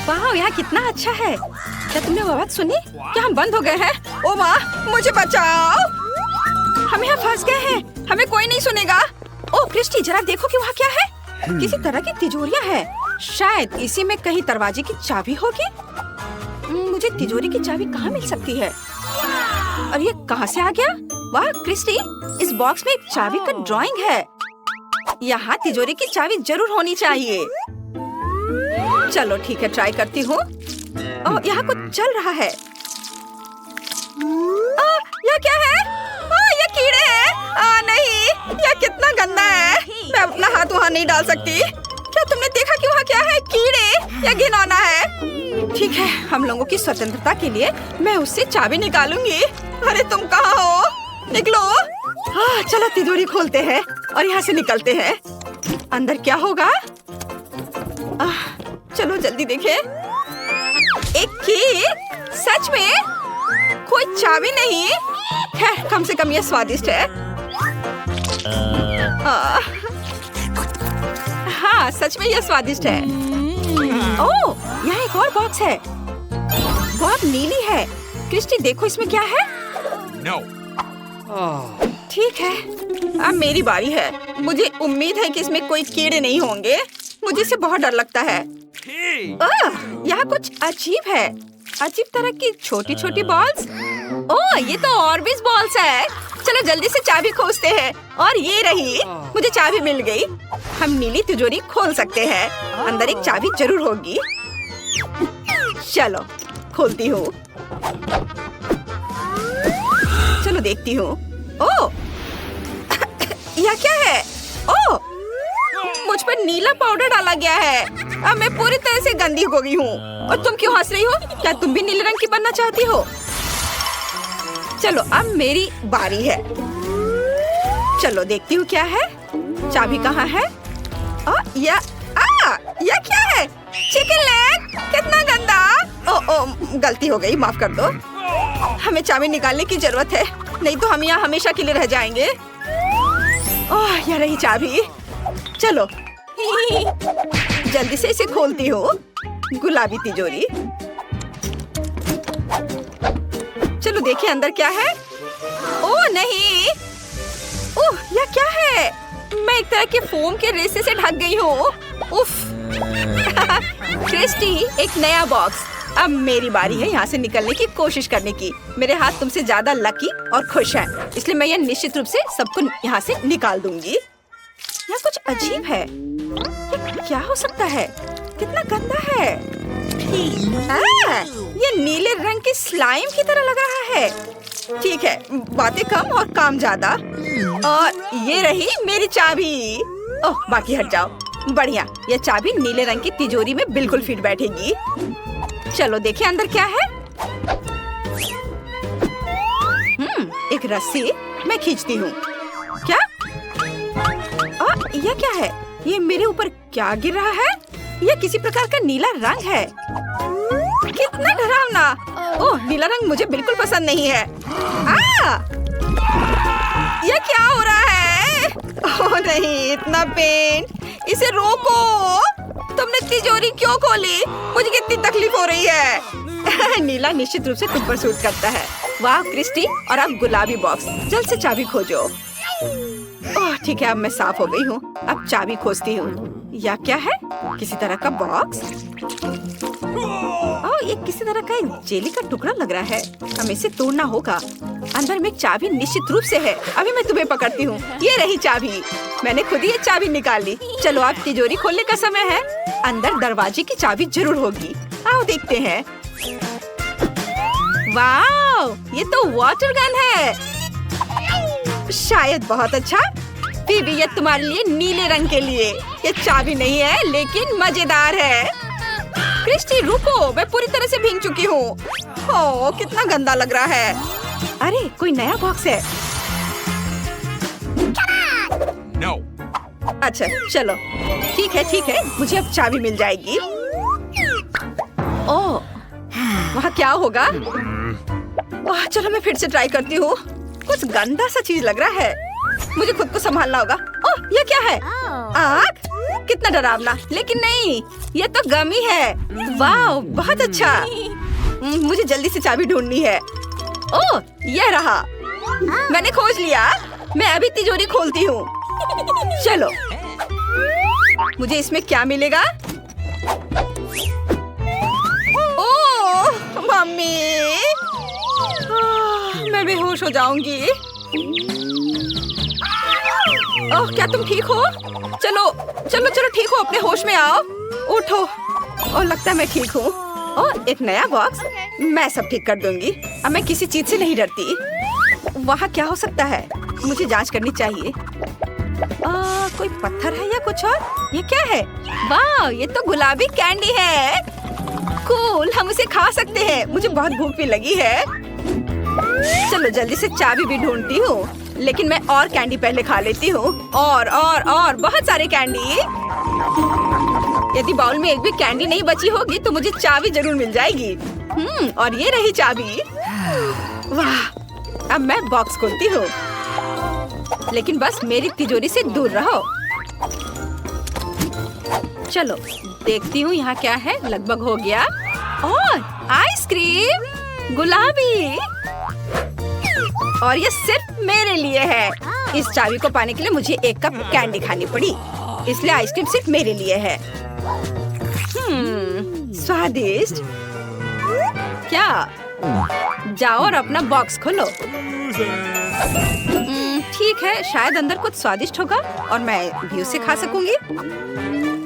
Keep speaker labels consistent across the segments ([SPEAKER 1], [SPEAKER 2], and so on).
[SPEAKER 1] वाह, यहाँ कितना अच्छा है। क्या तुमने वो आवाज सुनी? क्या हम बंद हो गए हैं? ओ माँ, मुझे बचाओ, हम यहाँ फंस गए हैं, हमें कोई नहीं सुनेगा। ओ क्रिस्टी, जरा देखो कि वहाँ क्या है। किसी तरह की तिजोरियाँ है, शायद इसी में कहीं दरवाजे की चाबी होगी। मुझे तिजोरी की चाबी कहाँ मिल सकती है? और ये कहाँ से आ गया? वाह क्रिस्टी, इस बॉक्स में एक चाबी का ड्राइंग है। यहाँ तिजोरी की चाबी जरूर होनी चाहिए। चलो ठीक है, ट्राई करती हूँ। ओह, यहाँ कुछ चल रहा है। यह क्या है? ये कीड़े हैं। नहीं, यह कितना गंदा है। मैं अपना हाथ वहाँ नहीं डाल सकती। क्या तुमने देखा कि वहाँ क्या है? कीड़े, यह घिनौना है। ठीक है, हम लोगों की स्वतंत्रता के लिए मैं उससे चाबी निकालूंगी। अरे तुम कहाँ हो? निकलो। हाँ, चलो तिजोरी खोलते हैं और यहाँ से निकलते हैं। अंदर क्या होगा? चलो जल्दी देखें। एक की, सच में कोई चाबी नहीं। खैर, कम से कम ये स्वादिष्ट है। हाँ, सच में ये स्वादिष्ट है। ओह, यहाँ एक और बॉक्स है। बहुत नीली है। क्रिस्टी देखो इसमें क्या है?
[SPEAKER 2] No.
[SPEAKER 1] ठीक है, अब मेरी बारी है। मुझे उम्मीद है कि इसमें कोई कीड़े नहीं होंगे। मुझे इससे बहुत डर लगता है। यहाँ कुछ अजीब है। अजीब तरह की छोटी छोटी बॉल्स। ओह, ये तो ऑर्बिस बॉल्स है। चलो जल्दी से चाबी खोजते हैं। और ये रही, मुझे चाबी मिल गई। हम नीली तिजोरी खोल सकते हैं। अंदर एक चाबी जरूर होगी। चलो खोलती हूँ। चलो देखती हूँ। ओह, यह क्या है? ओह, मुझ पर नीला पाउडर डाला गया है। अब मैं पूरी तरह से गंदी हो गई हूँ। और तुम क्यों हंस रही हो? क्या तुम भी नीले रंग की बनना चाहती हो? चलो अब मेरी बारी है। चलो देखती हूँ क्या है। चाबी कहाँ है? यह क्या है? चिकन लेग, कितना गंदा। गलती हो गई, माफ कर दो। हमें चाबी निकालने की जरूरत है, नहीं तो हम यहाँ हमेशा के लिए रह जाएंगे। ओह, यह रही चाबी। चलो जल्दी से इसे खोलती हूँ। गुलाबी तिजोरी। चलो देखिए अंदर क्या है। ओह नहीं, ओह यह क्या है? मैं एक तरह के फोम के रेसे से ढक गई हूँ। उफ। क्रिस्टी, एक नया बॉक्स। अब मेरी बारी है यहाँ से निकलने की कोशिश करने की। मेरे हाथ तुमसे ज्यादा लकी और खुश हैं, इसलिए मैं यह निश्चित रूप से सबको यहाँ से निकाल दूंगी। यह कुछ अजीब है। ये क्या हो सकता है? कितना गंदा है। ये नीले रंग की स्लाइम की तरह लग रहा है। ठीक है, बातें कम और काम ज्यादा। और ये रही मेरी चाबी। ओह, बाकी हट जाओ। बढ़िया, यह चाबी नीले रंग की तिजोरी में बिल्कुल फिट बैठेगी। चलो देखिए अंदर क्या है। एक रस्सी मैं खींचती हूँ। क्या? यह क्या है? ये मेरे ऊपर क्या गिर रहा है? यह किसी प्रकार का नीला रंग है। कितना डरावना। ओह, नीला रंग मुझे बिल्कुल पसंद नहीं है। यह क्या हो रहा है? ओह नहीं, इतना पेन। इसे रोको। तुमने तिजोरी क्यों खोली? मुझे कितनी तकलीफ हो रही है। नीला निश्चित रूप से तुम पर सूट करता है। वाह क्रिस्टी, और अब गुलाबी बॉक्स। जल्द से चाबी खोजो। ओह ठीक है, अब मैं साफ हो गई हूँ। अब चाबी खोजती हूँ। यह क्या है? किसी तरह का बॉक्स। ओह, ये किसी तरह का एक जेली का टुकड़ा लग रहा है। हमें इसे तोड़ना होगा। अंदर में एक चाबी निश्चित रूप से है। अभी मैं तुम्हें पकड़ती हूँ। ये रही चाबी। मैंने खुद ही ये चाबी निकाली। चलो अब तिजोरी खोलने का समय है। अंदर दरवाजे की चाबी जरूर होगी। आओ देखते हैं। वाह, ये तो वाटर गन है। शायद बहुत अच्छा। फिर ये तुम्हारे लिए नीले रंग के लिए। ये चाबी नहीं है, लेकिन मजेदार है। क्रिस्टी रुको, मैं पूरी तरह से भीग चुकी हूँ। ओह, कितना गंदा लग रहा है। अरे कोई नया बॉक्स है।
[SPEAKER 2] No.
[SPEAKER 1] अच्छा चलो, ठीक है, मुझे अब चाबी मिल जाएगी। ओह, वहाँ क्या होगा? ओह, चलो मैं फिर से ट्राई करती हूँ। कुछ गंदा सा चीज लग रहा है। मुझे खुद को संभालना होगा। ओह, ये क्या है? आग? कितना डरावना, लेकिन नहीं, ये तो गमी है। वाह, बहुत अच्छा। मुझे जल्दी से चाबी ढूंढनी है। ओह, यह रहा। मैंने खोज लिया। मैं अभी तिजोरी खोलती हूँ। चलो, मुझे इसमें क्या मिलेगा? ओह, मम्मी, मैं बेहोश हो जाऊंगी। ओह, क्या तुम ठीक हो? चलो चलो चलो, ठीक हो, अपने होश में आओ। उठो। ओह, लगता है मैं ठीक हूँ। ओह, एक नया बॉक्स। मैं सब ठीक कर दूंगी। अब मैं किसी चीज से नहीं डरती। वहाँ क्या हो सकता है? मुझे जांच करनी चाहिए। कोई पत्थर है या कुछ और? ये क्या है? वाह, ये तो गुलाबी कैंडी है। कूल, हम उसे खा सकते हैं। मुझे बहुत भूख भी लगी है। चलो जल्दी से चाबी भी ढूंढती हूँ, लेकिन मैं और कैंडी पहले खा लेती हूँ। और बहुत सारे कैंडी। यदि बाउल में एक भी कैंडी नहीं बची होगी तो मुझे चाबी जरूर मिल जाएगी। और ये रही चाबी। वाह, अब मैं बॉक्स खोलती हूँ, लेकिन बस मेरी तिजोरी से दूर रहो। चलो देखती हूँ यहाँ क्या है। लगभग हो गया। और आइसक्रीम, गुलाबी, और ये सिर्फ मेरे लिए है। इस चाबी को पाने के लिए मुझे एक कप कैंडी खानी पड़ी, इसलिए आइसक्रीम सिर्फ मेरे लिए है। स्वादिष्ट। क्या? जाओ और अपना बॉक्स खोलो। ठीक है, शायद अंदर कुछ स्वादिष्ट होगा और मैं भी उसे खा सकूंगी।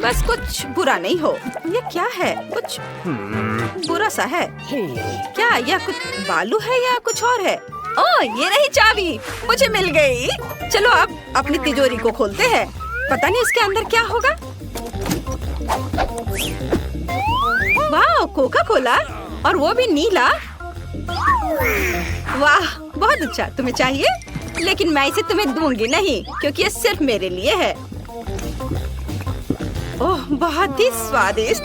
[SPEAKER 1] बस कुछ बुरा नहीं हो। ये क्या है? कुछ बुरा सा है। क्या यह कुछ बालू है या कुछ और है? ओह, ये रही चाबी। मुझे मिल गई। चलो अब अपनी तिजोरी को खोलते हैं। पता नहीं इसके अंदर क्या होगा। वाह, कोका कोला, और वो भी नीला। वाह, बहुत अच्छा। तुम्हें चाहिए? लेकिन मैं इसे तुम्हें दूंगी नहीं, क्योंकि ये सिर्फ मेरे लिए है। ओह, बहुत ही स्वादिष्ट।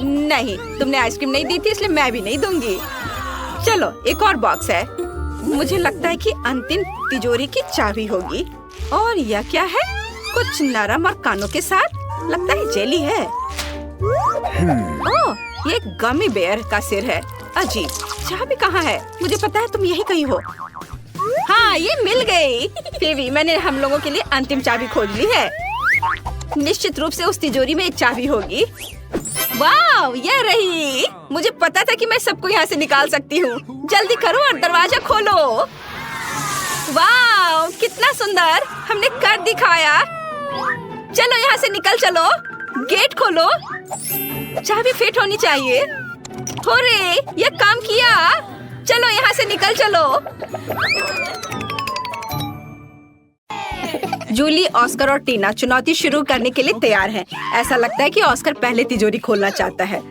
[SPEAKER 1] नहीं, तुमने आइसक्रीम नहीं दी थी, इसलिए मैं भी नहीं दूंगी। चलो, एक और बॉक्स है। मुझे लगता है कि अंतिम तिजोरी की चाबी होगी। और यह क्या है? कुछ नरम और कानों के साथ। लगता है जेली है। ओह, ये गमी बेयर का सिर है। अजीब। चाबी कहाँ है? मुझे पता है तुम यही कहीं हो। हाँ, ये मिल गई। फिर मैंने हम लोगों के लिए अंतिम चाबी खोज ली है। निश्चित रूप से उस तिजोरी में एक चाबी होगी। वाह, ये रही। मुझे पता था कि मैं सबको यहाँ से निकाल सकती हूँ। जल्दी करो और दरवाजा खोलो। वाह, कितना सुंदर। हमने कर दिखाया। चलो यहाँ से निकल चलो। गेट खोलो। चाबी फिट होनी चाहिए। होरे, ये काम किया। चलो यहाँ से निकल चलो। जूली, ऑस्कर और टीना चुनौती शुरू करने के लिए तैयार हैं। ऐसा लगता है कि ऑस्कर पहले तिजोरी खोलना चाहता है।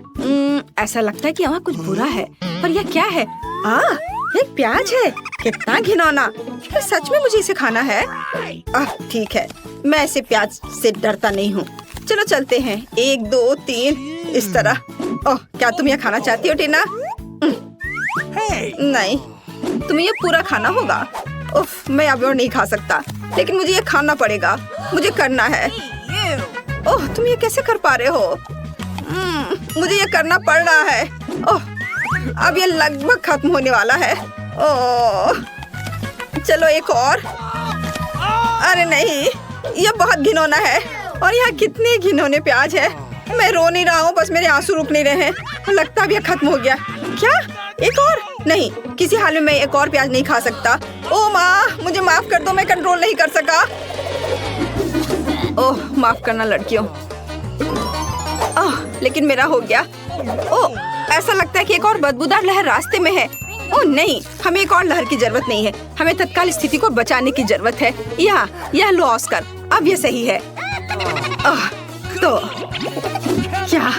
[SPEAKER 1] ऐसा लगता है कि वहाँ कुछ बुरा है, पर यह क्या है? एक प्याज है। कितना घिनौना। क्या सच में मुझे इसे खाना है? ठीक है, मैं ऐसे प्याज से डरता नहीं हूँ। चलो चलते हैं। 1 2 3 इस तरह। ओह, क्या तुम यह खाना चाहती हो टीना? नहीं, तुम्हें ये पूरा खाना होगा। उफ, मैं अब और नहीं खा सकता, लेकिन मुझे ये खाना पड़ेगा। मुझे करना है। ओह, तुम ये कैसे कर पा रहे हो? मुझे ये करना पड़ रहा है। ओह, अब ये लगभग खत्म होने वाला है। ओह, चलो एक और। अरे नहीं, ये बहुत घिनौना है। और यहाँ कितने घिनौने प्याज है। मैं रो नहीं रहा हूँ, बस मेरे आंसू रुक नहीं रहे हैं। लगता है अब ये खत्म हो गया। क्या? एक और? नहीं, किसी हाल में मैं एक और प्याज नहीं खा सकता। ओह माँ, मुझे माफ कर दो, मैं कंट्रोल नहीं कर सका। ओह, माफ करना लड़कियों। लेकिन मेरा हो गया। ओह, ऐसा लगता है कि एक और बदबूदार लहर रास्ते में है। ओह नहीं, हमें एक और लहर की जरूरत नहीं है। हमें तत्काल स्थिति को बचाने की जरूरत है। यह लो ऑस्कर, अब ये सही है। तो क्या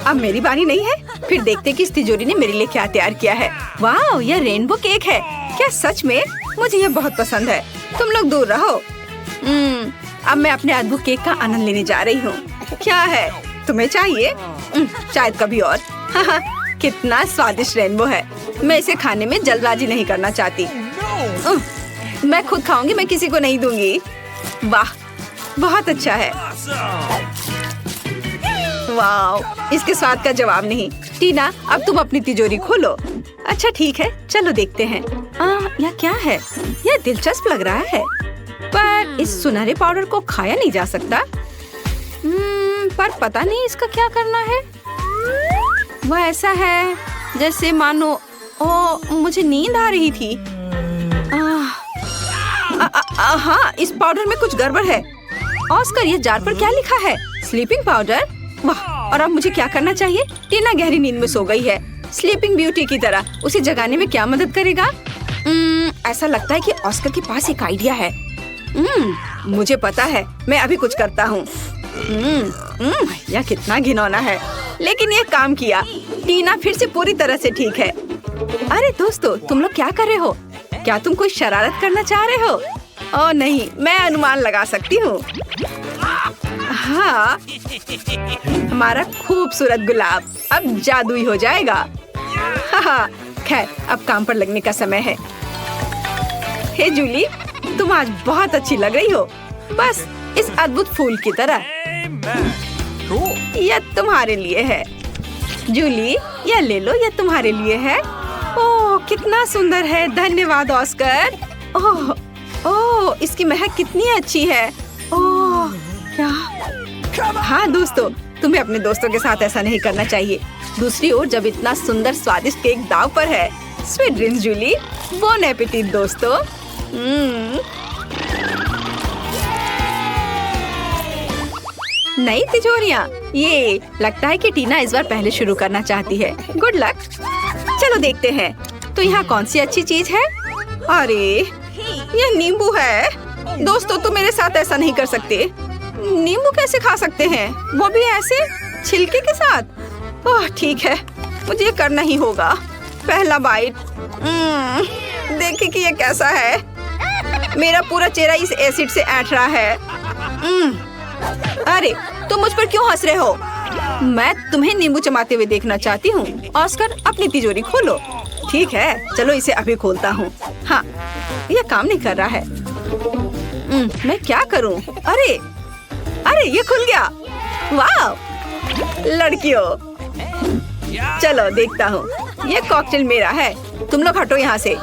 [SPEAKER 1] अब मेरी बारी नहीं है? फिर देखते कि इस तिजोरी ने मेरे लिए क्या तैयार किया है। वाह, यह रेनबो केक है। क्या सच में? मुझे यह बहुत पसंद है। तुम लोग दूर रहो। अब मैं अपने अद्भुत केक का आनंद लेने जा रही हूँ। क्या है? तुम्हें चाहिए? शायद कभी और। कितना स्वादिष्ट रेनबो है। मैं इसे खाने में जल्दबाजी नहीं करना चाहती। मैं खुद खाऊंगी, मैं किसी को नहीं दूंगी। वाह, बहुत अच्छा है। वाह, इसके स्वाद का जवाब नहीं। टीना, अब तुम अपनी तिजोरी खोलो। अच्छा ठीक है, चलो देखते हैं। यह क्या है? यह दिलचस्प लग रहा है, पर इस सुनहरे पाउडर को खाया नहीं जा सकता। पर पता नहीं इसका क्या करना है। वह ऐसा है जैसे मानो मुझे नींद आ रही थी। हाँ, इस पाउडर में कुछ गड़बड़ है। ऑस्कर, ये जार पर क्या लिखा है? Sleeping powder? वाह, और अब मुझे क्या करना चाहिए? टीना गहरी नींद में सो गई है, स्लीपिंग ब्यूटी की तरह। उसे जगाने में क्या मदद करेगा? ऐसा लगता है कि ऑस्कर के पास एक आइडिया है। मुझे पता है, मैं अभी कुछ करता हूँ। यह कितना घिनौना है, लेकिन यह काम किया। टीना फिर से पूरी तरह से ठीक है। अरे दोस्तों, तुम लोग क्या कर रहे हो? क्या तुम कोई शरारत करना चाह रहे हो? ओह नहीं, मैं अनुमान लगा सकती हूँ। हाँ, हमारा खूबसूरत गुलाब अब जादुई हो जाएगा। हाँ, खैर अब काम पर लगने का समय है। हे जूली, तुम आज बहुत अच्छी लग रही हो, बस इस अद्भुत फूल की तरह। यह तुम्हारे लिए है। जूली, यह ले लो, यह तुम्हारे लिए है। ओह, कितना सुंदर है। धन्यवाद ऑस्कर। ओह, इसकी महक कितनी अच्छी है। ओह, क्या? हाँ दोस्तों, तुम्हें अपने दोस्तों के साथ ऐसा नहीं करना चाहिए। दूसरी ओर जब इतना सुंदर स्वादिष्ट केक दाव पर है। Sweet dreams Julie. Bon appetit दोस्तों। नई तिजोरियाँ। ये लगता है कि टीना इस बार पहले शुरू करना चाहती है। Good luck. चलो देखते हैं, तो यहाँ कौन सी अच्छी चीज है? अरे, ये नींबू है। दोस्तों, तुम मेरे साथ ऐसा नहीं कर सकते। नींबू कैसे खा सकते हैं, वो भी ऐसे छिलके के साथ? ओह ठीक है, मुझे ये करना ही होगा। पहला बाइट। देखिए कि ये कैसा है। मेरा पूरा चेहरा इस एसिड से ऐंठ रहा है। अरे, तुम मुझ पर क्यों हंस रहे हो? मैं तुम्हें नींबू चबाते हुए देखना चाहती हूँ। ऑस्कर, अपनी तिजोरी खोलो। ठीक है, चलो इसे अभी खोलता हूँ। हाँ, यह काम नहीं कर रहा है। मैं क्या करूँ? अरे, ये खुल गया। वाह, लड़कियों, चलो देखता हूँ। ये कॉकटेल मेरा है, तुम लोग हटो यहाँ से।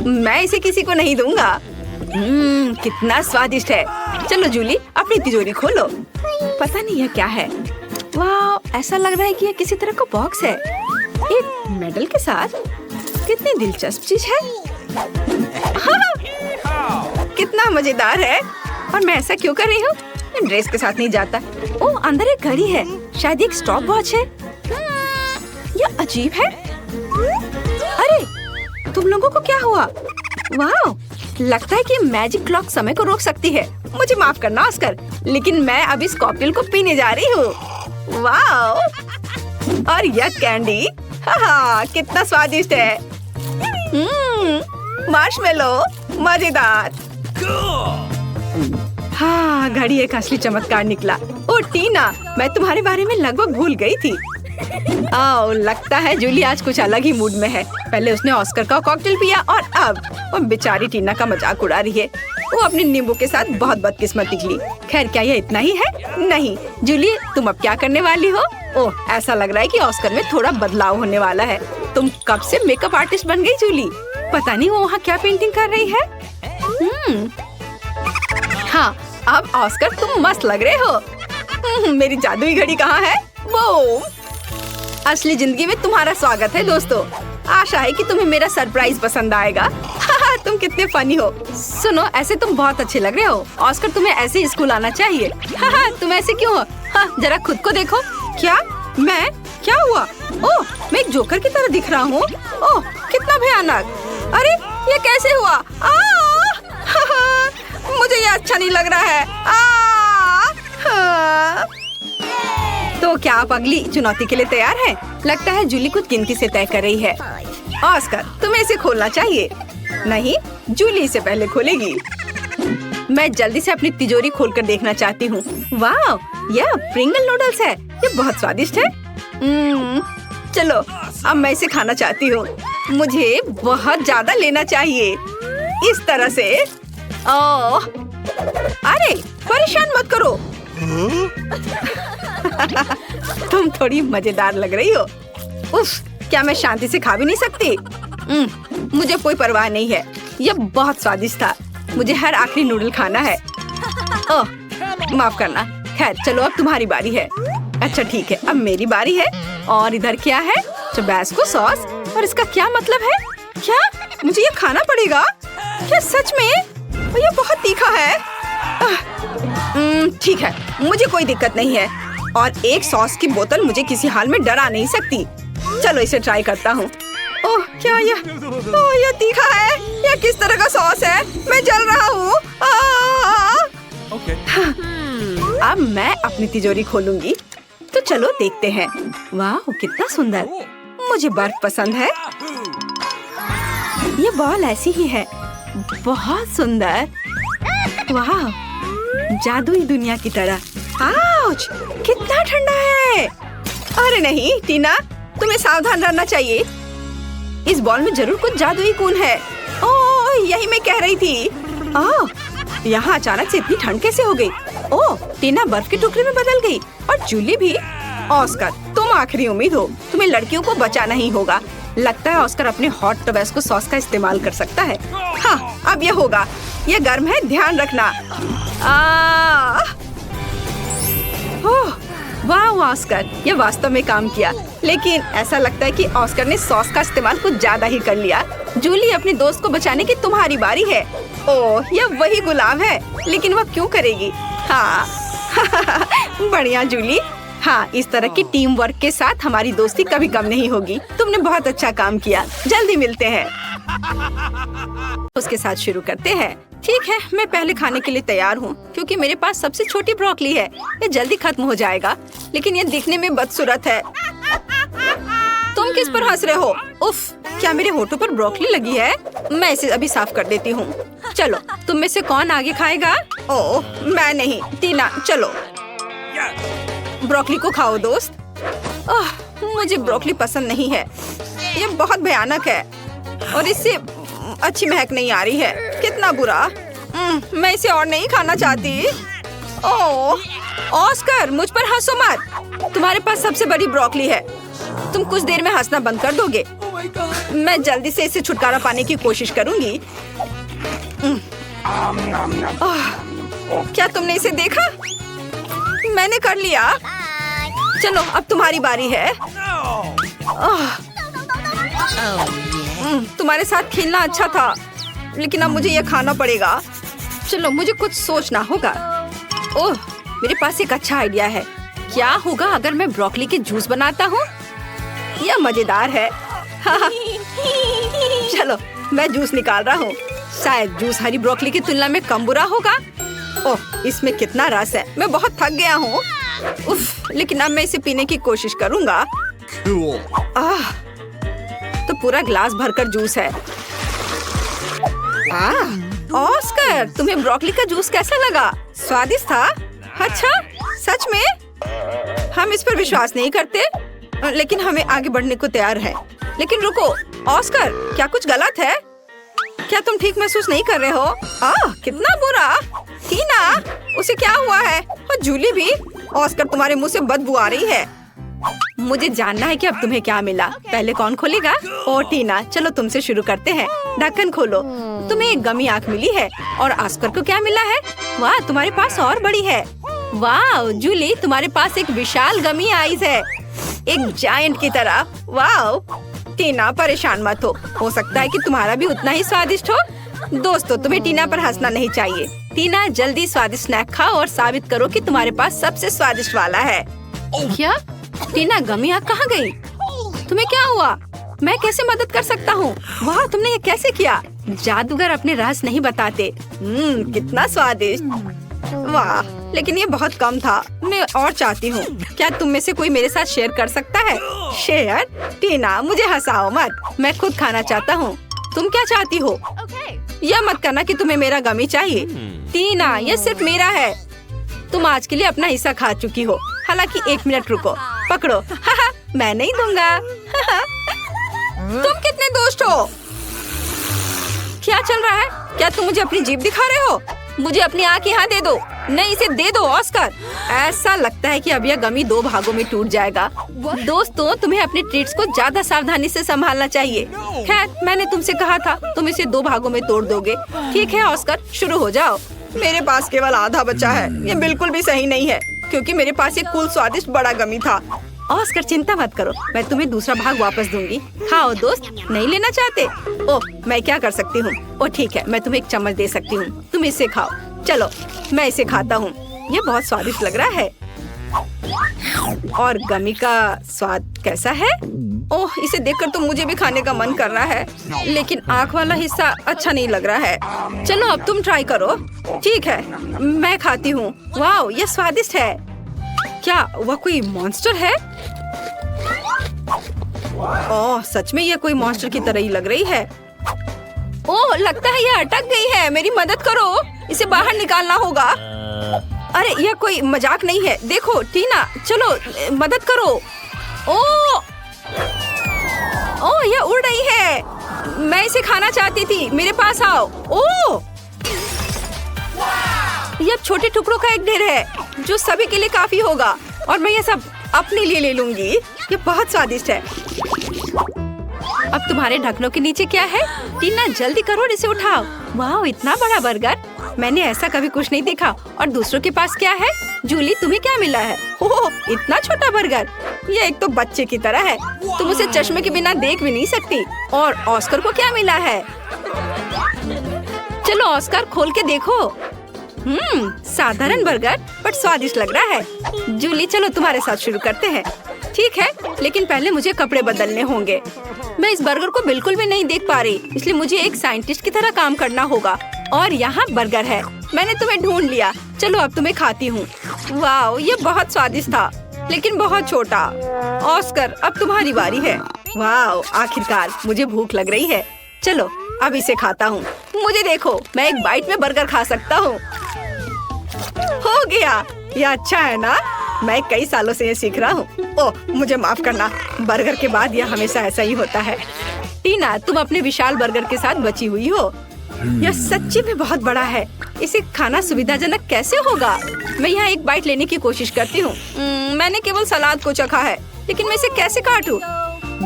[SPEAKER 1] मैं इसे किसी को नहीं दूंगा। कितना स्वादिष्ट है। चलो जूली, अपनी तिजोरी खोलो। पता नहीं यह क्या है। वाह, ऐसा लग रहा है कि यह किसी तरह का बॉक्स है, एक मेडल के साथ। कितनी दिलचस्प चीज है। कितना मजेदार है। और मैं ऐसा क्यों कर रही हूँ? ड्रेस के साथ नहीं जाता। ओह, अंदर एक घड़ी है, शायद एक स्टॉप वॉच है। यह अजीब है। अरे, तुम लोगों को क्या हुआ? वाह, लगता है कि मैजिक क्लॉक समय को रोक सकती है। मुझे माफ करना ऑस्कर, लेकिन मैं अब इस कॉकटेल को पीने जा रही हूँ। वाह, और यह कैंडी, हाँ, कितना स्वादिष्ट है। मार्शमेलो, मजेदार। हाँ, घड़ी एक असली चमत्कार निकला। ओ टीना, मैं तुम्हारे बारे में लगभग भूल गई थी। आओ, लगता है जूली आज कुछ अलग ही मूड में है। पहले उसने ऑस्कर का कॉकटेल पिया और अब वो बेचारी टीना का मजाक उड़ा रही है। वो अपने नींबू के साथ बहुत बदकिस्मत निकली। खैर, क्या ये इतना ही है? नहीं, जूली, तुम अब क्या करने वाली हो? ओह, ऐसा लग रहा है कि ऑस्कर में थोड़ा बदलाव होने वाला है। तुम कब से मेकअप आर्टिस्ट बन गई जूली? पता नहीं वो वहाँ क्या पेंटिंग कर रही है। हाँ, अब ऑस्कर तुम मस्त लग रहे हो। मेरी जादुई घड़ी कहाँ है? वो असली जिंदगी में तुम्हारा स्वागत है दोस्तों। आशा है कि तुम्हें मेरा सरप्राइज पसंद आएगा। तुम कितने फनी हो। सुनो, ऐसे तुम बहुत अच्छे लग रहे हो। ऑस्कर, तुम्हें ऐसे ही स्कूल आना चाहिए। तुम ऐसे क्यों हो? जरा खुद को देखो। क्या? मैं? क्या हुआ? ओह, मैं एक जोकर की तरह दिख रहा हूँ। ओह, कितना भयानक। अरे, ये कैसे हुआ? मुझे ये अच्छा नहीं लग रहा है। तो क्या आप अगली चुनौती के लिए तैयार हैं? लगता है जूली कुछ गिनती से तय कर रही है। ऑस्कर, तुम्हें इसे खोलना चाहिए। नहीं, जूली इसे पहले खोलेगी। मैं जल्दी से अपनी तिजोरी खोलकर देखना चाहती हूँ। वाह, यह प्रिंगल नूडल्स है। ये बहुत स्वादिष्ट है। चलो, अब मैं इसे खाना चाहती हूँ। मुझे बहुत ज्यादा लेना चाहिए। इस तरह से। ओह, अरे, परेशान मत करो। तुम थोड़ी मजेदार लग रही हो। उफ, क्या मैं शांति से खा भी नहीं सकती? मुझे कोई परवाह नहीं है। यह बहुत स्वादिष्ट था। मुझे हर आखिरी नूडल खाना है। ओह, माफ करना। खैर चलो, अब तुम्हारी बारी है। अच्छा ठीक है, अब मेरी बारी है। और इधर क्या है? Tabasco sauce. और इसका क्या मतलब है? क्या मुझे ये खाना पड़ेगा? क्या सच में? ये बहुत तीखा है। ठीक है, मुझे कोई दिक्कत नहीं है। और एक सॉस की बोतल मुझे किसी हाल में डरा नहीं सकती। चलो इसे ट्राई करता हूँ। ओह, क्या ये तीखा है? यह किस तरह का सॉस है? मैं जल रहा हूँ।
[SPEAKER 2] Okay.
[SPEAKER 1] अब मैं अपनी तिजोरी खोलूंगी। तो चलो देखते हैं। वाह, कितना सुंदर। मुझे बर्फ पसंद है। ये बॉल ऐसी ही है। बहुत सुंदर। वाह, जादुई दुनिया की तरह। आउच, कितना ठंडा है। अरे नहीं टीना, तुम्हें सावधान रहना चाहिए। इस बॉल में जरूर कुछ जादुई गुण है। ओह, यही मैं कह रही थी। यहाँ अचानक से इतनी ठंड कैसे हो गई? ओह, टीना बर्फ के टुकड़े में बदल गई और जूली भी। ऑस्कर, तुम आखिरी उम्मीद हो। तुम्हें लड़कियों को बचाना ही होगा। लगता है ऑस्कर अपने हॉट टबास्को सॉस का इस्तेमाल कर सकता है। हाँ, अब यह होगा। यह गर्म है, ध्यान रखना। ओह, वाह ऑस्कर, यह वास्तव में काम किया। लेकिन ऐसा लगता है कि ऑस्कर ने सॉस का इस्तेमाल कुछ ज्यादा ही कर लिया। जूली, अपने दोस्त को बचाने की तुम्हारी बारी है। ओह, यह वही गुलाब है, लेकिन वह क्यों करेगी? हाँ बढ़िया जूली। हाँ, इस तरह की टीम वर्क के साथ हमारी दोस्ती कभी कम नहीं होगी। तुमने बहुत अच्छा काम किया। जल्दी मिलते हैं। उसके साथ शुरू करते हैं। ठीक है, मैं पहले खाने के लिए तैयार हूँ, क्योंकि मेरे पास सबसे छोटी ब्रोकली है। ये जल्दी खत्म हो जाएगा, लेकिन ये दिखने में बदसूरत है। तुम किस पर हंस रहे हो? उफ, क्या मेरे होठों पर ब्रोकली लगी है? मैं इसे अभी साफ कर देती हूँ। चलो, तुम में से कौन आगे खाएगा? ओह, मैं नहीं। टीना, चलो ब्रोकली को खाओ दोस्त। ओह, मुझे ब्रोकली पसंद नहीं है। ये बहुत भयानक है और इससे अच्छी महक नहीं आ रही है। कितना बुरा। मैं इसे और नहीं खाना चाहती। ओह, ऑस्कर, मुझ पर हंसो मत। तुम्हारे पास सबसे बड़ी ब्रोकली है। तुम कुछ देर में हंसना बंद कर दोगे? मैं जल्दी से इसे छुटकारा पाने की कोशिश करूंगी। क्या तुमने इसे देखा? मैंने कर लिया। चलो, अब तुम्हारी बारी है। तुम्हारे साथ खेलना अच्छा था, लेकिन अब मुझे यह खाना पड़ेगा। चलो, मुझे कुछ सोचना होगा। ओह, मेरे पास एक अच्छा आइडिया है। क्या होगा अगर मैं ब्रोकली के जूस बनाता हूँ? यह मजेदार है। चलो, मैं जूस निकाल रहा हूँ। शायद जूस हरी ब्रोकली की तुलना में कम बुरा होगा। ओह, इसमें कितना रस है। मैं बहुत थक गया हूँ। उफ, लेकिन अब मैं इसे पीने की कोशिश करूँगा।
[SPEAKER 2] Cool.
[SPEAKER 1] तो पूरा ग्लास भरकर जूस है। ऑस्कर, तुम्हें ब्रोकली का जूस कैसा लगा? स्वादिष्ट था? अच्छा, सच में? हम इस पर विश्वास नहीं करते, लेकिन हमें आगे बढ़ने को तैयार है। लेकिन रुको, ऑस्कर, क्या कुछ गलत है? क्या तुम ठीक महसूस नहीं कर रहे हो? कितना बुरा। टीना, उसे क्या हुआ है? और जूली भी। ऑस्कर, तुम्हारे मुंह से बदबू आ रही है। मुझे जानना है कि अब तुम्हें क्या मिला। पहले कौन खोलेगा? ओ टीना, चलो तुमसे शुरू करते हैं। ढक्कन खोलो। तुम्हें एक गमी आंख मिली है। और ऑस्कर को क्या मिला है? वाह, तुम्हारे पास और बड़ी है। वाह जूली, तुम्हारे पास एक विशाल गमी आईज है, एक जायंट की तरह। वाह टीना, परेशान मत हो सकता है कि तुम्हारा भी उतना ही स्वादिष्ट हो। दोस्तों, तुम्हें टीना पर हंसना नहीं चाहिए। टीना, जल्दी स्वादिष्ट स्नैक खाओ और साबित करो कि तुम्हारे पास सबसे स्वादिष्ट वाला है। क्या? टीना, गमी आंख कहाँ गई? तुम्हें क्या हुआ? मैं कैसे मदद कर सकता हूँ? वाह, तुमने ये कैसे किया? जादूगर अपने रहस्य नहीं बताते। कितना स्वादिष्ट। वाह, लेकिन ये बहुत कम था। मैं और चाहती हूँ। क्या तुम में से कोई मेरे साथ शेयर कर सकता है? शेयर? टीना, मुझे हंसाओ मत। मैं खुद खाना चाहता हूँ। तुम क्या चाहती हो? यह मत करना कि तुम्हें मेरा गमी चाहिए। टीना, यह सिर्फ मेरा है। तुम आज के लिए अपना हिस्सा खा चुकी हो। हालांकि 1 मिनट रुको, पकड़ो। मैं नहीं दूंगा। तुम कितने दोस्त हो? क्या चल रहा है? क्या तुम मुझे अपनी जीभ दिखा रहे हो? मुझे अपनी आँख यहाँ दे दो। नहीं, इसे दे दो ऑस्कर। ऐसा लगता है कि अब यह गमी 2 भागों में टूट जाएगा। दोस्तों, तुम्हें अपने ट्रीट्स को ज्यादा सावधानी से संभालना चाहिए। खैर, मैंने तुमसे कहा था, तुम इसे 2 भागों में तोड़ दोगे। ठीक है ऑस्कर, शुरू हो जाओ। मेरे पास केवल आधा बचा है। ये बिल्कुल भी सही नहीं है, क्योंकि मेरे पास एक कूल स्वादिष्ट बड़ा गमी था। ऑस्कर, चिंता मत करो, मैं तुम्हें दूसरा भाग वापस दूंगी। खाओ दोस्त, नहीं लेना चाहते? ओह, मैं क्या कर सकती हूँ? ओह ठीक है, मैं तुम्हें एक चम्मच दे सकती हूँ, तुम इसे खाओ। चलो, मैं इसे खाता हूँ। ये बहुत स्वादिष्ट लग रहा है। और गमी का स्वाद कैसा है? ओह, इसे देखकर तो मुझे भी खाने का मन कर रहा है, लेकिन आँख वाला हिस्सा अच्छा नहीं लग रहा है। चलो अब तुम ट्राई करो। ठीक है, मैं खाती हूँ। वाह, ये स्वादिष्ट है। क्या वह कोई मॉन्स्टर है? ओह, सच में यह कोई मॉन्स्टर की तरह ही लग रही है। ओह, लगता है यह अटक गई है। मेरी मदद करो, इसे बाहर निकालना होगा। अरे यह कोई मजाक नहीं है। देखो टीना, चलो मदद करो। ओह, यह उड़ रही है। मैं इसे खाना चाहती थी, मेरे पास आओ। ओह, यह छोटे टुकड़ों का एक ढेर है, जो सभी के लिए काफी होगा, और मैं यह सब अपने लिए ले लूंगी। ये बहुत स्वादिष्ट है। अब तुम्हारे ढक्कनों के नीचे क्या है? टीना, जल्दी करो और इसे उठाओ। वाह, इतना बड़ा बर्गर, मैंने ऐसा कभी कुछ नहीं देखा। और दूसरों के पास क्या है? जूली, तुम्हें क्या मिला है? ओह, इतना छोटा बर्गर। ये एक तो बच्चे की तरह है, तुम उसे चश्मे के बिना देख भी नहीं सकती। और ऑस्कर को क्या मिला है? चलो ऑस्कर, खोल के देखो। साधारण बर्गर, पर स्वादिष्ट लग रहा है। जूली, चलो तुम्हारे साथ शुरू करते हैं। ठीक है, लेकिन पहले मुझे कपड़े बदलने होंगे। मैं इस बर्गर को बिल्कुल भी नहीं देख पा रही, इसलिए मुझे एक साइंटिस्ट की तरह काम करना होगा। और यहाँ बर्गर है, मैंने तुम्हें ढूंढ लिया। चलो अब तुम्हें खाती हूँ। वाह, ये बहुत स्वादिष्ट था, लेकिन बहुत छोटा। ऑस्कर, अब तुम्हारी बारी है। वाह, आखिरकार मुझे भूख लग रही है। चलो अब इसे खाता हूँ। मुझे देखो, मैं एक बाइट में बर्गर खा सकता हूँ। हो गया, यह अच्छा है ना? मैं कई सालों से ये सीख रहा हूँ। ओह, मुझे माफ करना, बर्गर के बाद यह हमेशा ऐसा ही होता है। टीना, तुम अपने विशाल बर्गर के साथ बची हुई हो। यह सच्ची में बहुत बड़ा है, इसे खाना सुविधाजनक कैसे होगा? मैं यहाँ एक बाइट लेने की कोशिश करती हूँ। मैंने केवल सलाद को चखा है, लेकिन मैं इसे कैसे काटूं?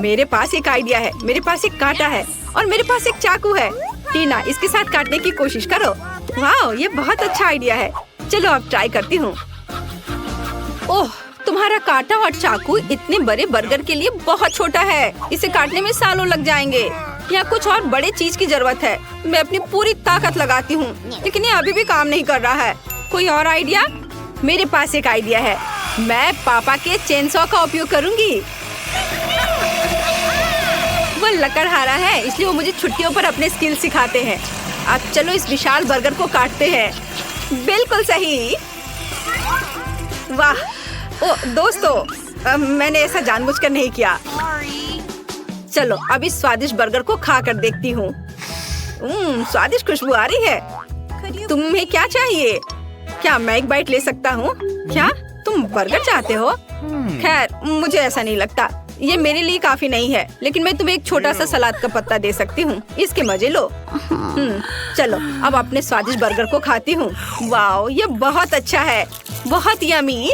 [SPEAKER 1] मेरे पास एक आइडिया है। मेरे पास एक कांटा है और मेरे पास एक चाकू है। टीना, इसके साथ काटने की कोशिश करो। वाह, ये बहुत अच्छा आइडिया है। चलो अब ट्राई करती हूँ। ओह, तुम्हारा कांटा और चाकू इतने बड़े बर्गर के लिए बहुत छोटा है। इसे काटने में सालों लग जाएंगे। यहाँ कुछ और बड़े चीज की जरूरत है। मैं अपनी पूरी ताकत लगाती हूँ, लेकिन ये अभी भी काम नहीं कर रहा है। कोई और आइडिया? मेरे पास एक आइडिया है। मैं पापा के चेनसॉ का उपयोग करूँगी। वो लकड़हारा है, इसलिए वो मुझे छुट्टियों पर अपने स्किल सिखाते हैं। अब चलो इस विशाल बर्गर को काटते हैं। बिल्कुल सही। वाह, ओ दोस्तों, मैंने ऐसा जानबूझकर नहीं किया। चलो अब इस स्वादिष्ट बर्गर को खा कर देखती हूँ। स्वादिष्ट खुशबू आ रही है। तुम्हें क्या चाहिए? क्या मैं एक बाइट ले सकता हूँ? क्या तुम बर्गर चाहते हो? खैर, मुझे ऐसा नहीं लगता। ये मेरे लिए काफी नहीं है, लेकिन मैं तुम्हें एक छोटा सा सलाद का पत्ता दे सकती हूँ। इसके मजे लो। चलो अब अपने स्वादिष्ट बर्गर को खाती हूँ। वाह, ये बहुत अच्छा है, बहुत यमी।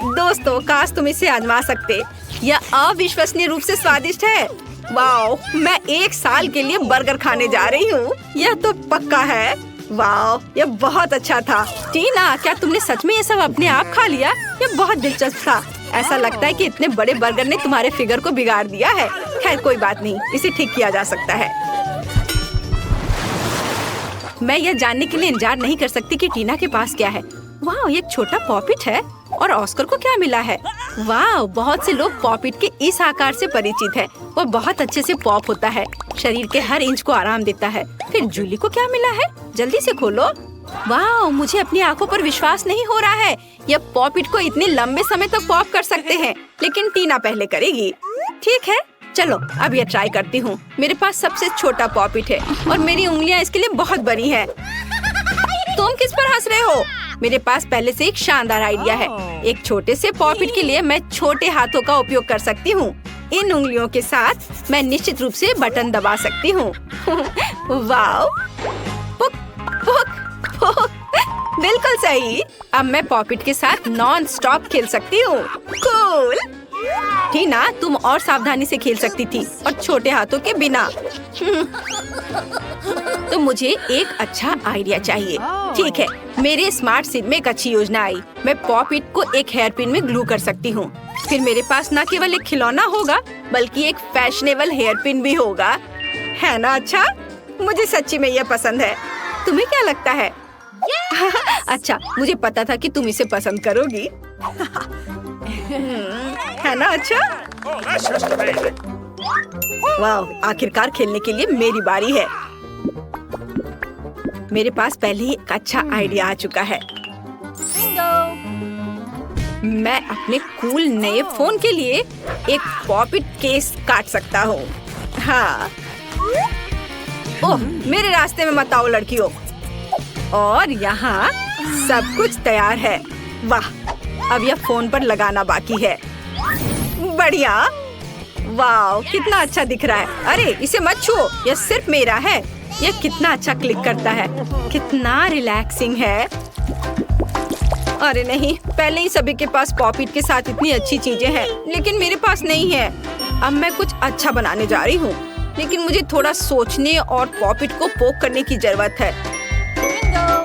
[SPEAKER 1] दोस्तों, काश तुम इसे आजमा सकते। यह अविश्वसनीय रूप से स्वादिष्ट है। वाह, मैं 1 साल के लिए बर्गर खाने जा रही हूँ। यह तो पक्का है। वाह, यह बहुत अच्छा था। टीना, क्या तुमने सच में ये सब अपने आप खा लिया? यह बहुत दिलचस्प था। ऐसा लगता है कि इतने बड़े बर्गर ने तुम्हारे फिगर को बिगाड़ दिया है। खैर कोई बात नहीं, इसे ठीक किया जा सकता है। मैं यह जानने के लिए इंतजार नहीं कर सकती कि टीना के पास क्या है। वाह, ये एक छोटा पॉपिट है। और ऑस्कर को क्या मिला है? वाह, बहुत से लोग पॉपिट के इस आकार से परिचित हैं। वो बहुत अच्छे से पॉप होता है, शरीर के हर इंच को आराम देता है। फिर जूली को क्या मिला है? जल्दी से खोलो। वाह, मुझे अपनी आंखों पर विश्वास नहीं हो रहा है। यह पॉपिट को इतने लंबे समय तक पॉप कर सकते हैं, लेकिन टीना पहले करेगी। ठीक है, चलो अब ये ट्राई करती हूँ। मेरे पास सबसे छोटा पॉपिट है और मेरी उंगलियाँ इसके लिए बहुत बड़ी हैं। तुम किस पर हंस रहे हो? मेरे पास पहले से एक शानदार आइडिया है। एक छोटे से पॉपिट के लिए मैं छोटे हाथों का उपयोग कर सकती हूँ। इन उंगलियों के साथ मैं निश्चित रूप से बटन दबा सकती हूँ। वाह, पुक पुक पुक। बिल्कुल सही। अब मैं पॉपिट के साथ नॉन स्टॉप खेल सकती हूँ। कूल। टीना, तुम और सावधानी से खेल सकती थी और छोटे हाथों के बिना। तो मुझे एक अच्छा आइडिया चाहिए। ठीक है, मेरे स्मार्ट सिर में एक अच्छी योजना आई। मैं पॉपिट को एक हेयर पिन में ग्लू कर सकती हूँ। फिर मेरे पास न केवल एक खिलौना होगा बल्कि एक फैशनेबल हेयर पिन भी होगा। है ना अच्छा? मुझे सच्ची में यह पसंद है। तुम्हें क्या लगता है? अच्छा, मुझे पता था कि तुम इसे पसंद करोगी। है ना अच्छा?
[SPEAKER 2] Oh, that's just amazing.
[SPEAKER 1] वाह, आखिरकार खेलने के लिए मेरी बारी है। मेरे पास पहले ही एक अच्छा आइडिया आ चुका है। मैं अपने कूल नए फोन के लिए एक पॉपिट केस काट सकता हूँ। हाँ। ओह, मेरे रास्ते में मत आओ लड़कियों। और यहाँ सब कुछ तैयार है। वाह, अब यह फोन पर लगाना बाकी है। बढ़िया। वाह, कितना अच्छा दिख रहा है। अरे इसे मत छुओ, यह सिर्फ मेरा है। यह कितना अच्छा क्लिक करता है, कितना रिलैक्सिंग है। अरे नहीं, पहले ही सभी के पास पॉपिट के साथ इतनी अच्छी चीजें हैं, लेकिन मेरे पास नहीं है। अब मैं कुछ अच्छा बनाने जा रही हूँ, लेकिन मुझे थोड़ा सोचने और पॉपिट को पोक करने की जरूरत है।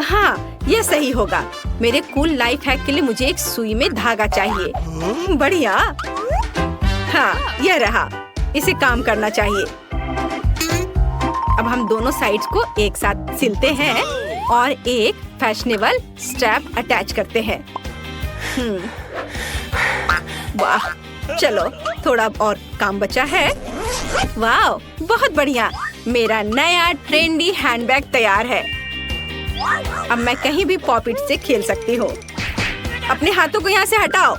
[SPEAKER 1] हाँ, यह सही होगा। मेरे कूल लाइफ हैक के लिए मुझे एक सुई में धागा चाहिए। बढ़िया। हाँ, यह रहा। इसे काम करना चाहिए। अब हम दोनों साइड्स को एक साथ सिलते हैं और एक फैशनेबल स्ट्रैप अटैच करते हैं। वाह, चलो थोड़ा और काम बचा है। वाह, बहुत बढ़िया। मेरा नया ट्रेंडी हैंडबैग तैयार है। अब मैं कहीं भी पॉपिट से खेल सकती हूँ। अपने हाथों को यहाँ से हटाओ।